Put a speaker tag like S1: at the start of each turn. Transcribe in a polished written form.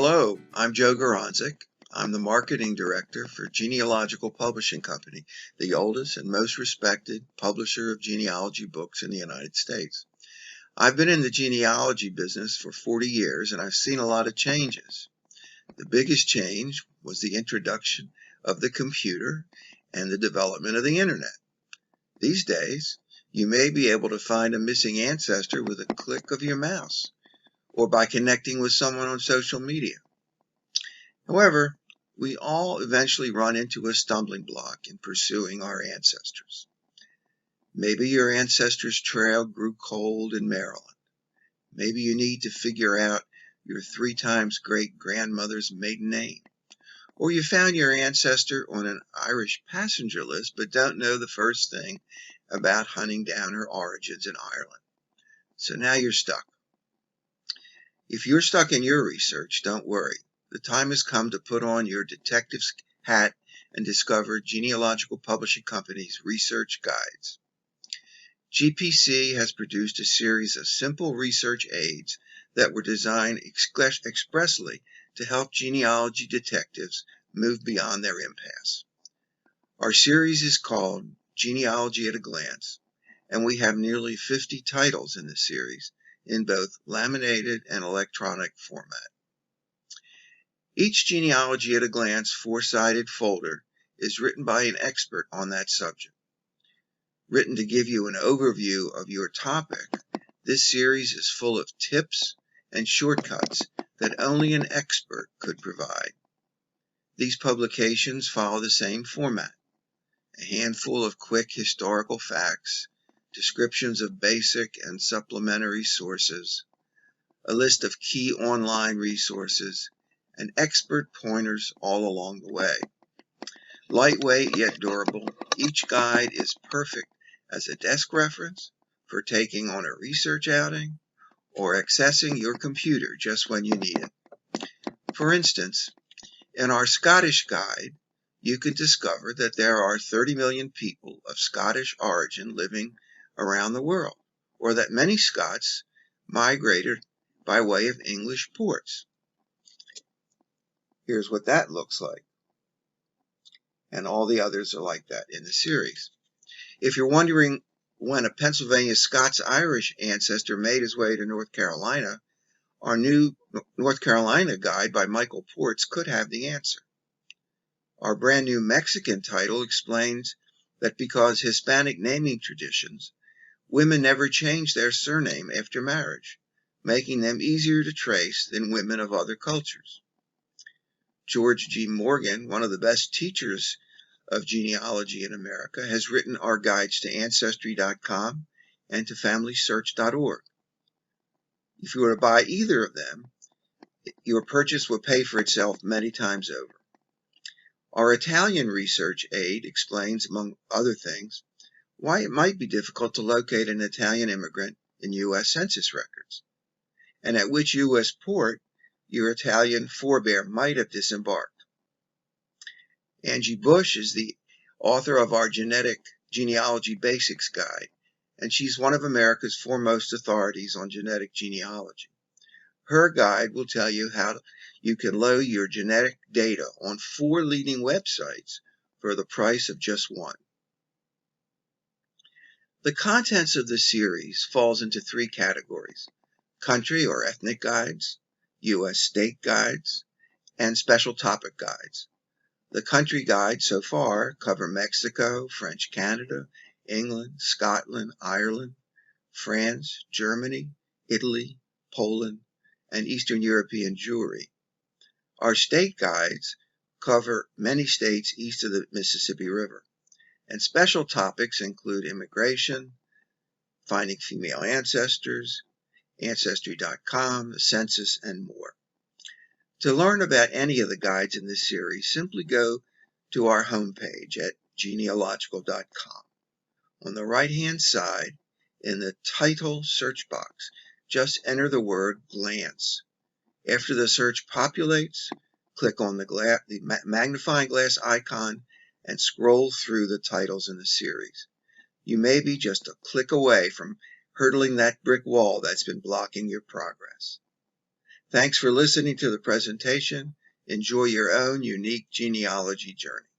S1: Hello, I'm Joe Garonzik. I'm the Marketing Director for Genealogical Publishing Company, the oldest and most respected publisher of genealogy books in the United States. I've been in the genealogy business for 40 years and I've seen a lot of changes. The biggest change was the introduction of the computer and the development of the internet. These days, you may be able to find a missing ancestor with a click of your mouse, or by connecting with someone on social media. However, we all eventually run into a stumbling block in pursuing our ancestors. Maybe your ancestors' trail grew cold in Maryland. Maybe you need to figure out your 3 times great-grandmother's maiden name. Or you found your ancestor on an Irish passenger list but don't know the first thing about hunting down her origins in Ireland. So now you're stuck. If you're stuck in your research, don't worry. The time has come to put on your detective's hat and discover Genealogical Publishing Company's research guides. GPC has produced a series of simple research aids that were designed expressly to help genealogy detectives move beyond their impasse. Our series is called Genealogy at a Glance, and we have nearly 50 titles in the series in both laminated and electronic format. Each Genealogy at a Glance 4-sided folder is written by an expert on that subject. Written to give you an overview of your topic, this series is full of tips and shortcuts that only an expert could provide. These publications follow the same format: a handful of quick historical facts, descriptions of basic and supplementary sources, a list of key online resources, and expert pointers all along the way. Lightweight yet durable, each guide is perfect as a desk reference for taking on a research outing or accessing your computer just when you need it. For instance, in our Scottish guide, you can discover that there are 30 million people of Scottish origin living around the world, or that many Scots migrated by way of English ports. Here's what that looks like. And all the others are like that in the series. If you're wondering when a Pennsylvania Scots-Irish ancestor made his way to North Carolina, our new North Carolina guide by Michael Ports could have the answer. Our brand new Mexican title explains that because Hispanic naming traditions, women never change their surname after marriage, making them easier to trace than women of other cultures. George G. Morgan, one of the best teachers of genealogy in America, has written our guides to Ancestry.com and to FamilySearch.org. If you were to buy either of them, your purchase will pay for itself many times over. Our Italian research aid explains, among other things, why it might be difficult to locate an Italian immigrant in U.S. Census records, and at which U.S. port your Italian forebear might have disembarked. Angie Bush is the author of our Genealogy Basics Guide, and she's one of America's foremost authorities on genetic genealogy. Her guide will tell you how you can load your genetic data on 4 leading websites for the price of just one. The contents of the series falls into 3 categories: country or ethnic guides, U.S. state guides, and special topic guides. The country guides so far cover Mexico, French Canada, England, Scotland, Ireland, France, Germany, Italy, Poland, and Eastern European Jewry. Our state guides cover many states east of the Mississippi River, and special topics include immigration, finding female ancestors, Ancestry.com, the census, and more. To learn about any of the guides in this series, simply go to our homepage at genealogical.com. On the right-hand side, in the title search box, just enter the word glance. After the search populates, click on the magnifying glass icon and scroll through the titles in the series. You may be just a click away from hurdling that brick wall that's been blocking your progress. Thanks for listening to the presentation. Enjoy your own unique genealogy journey.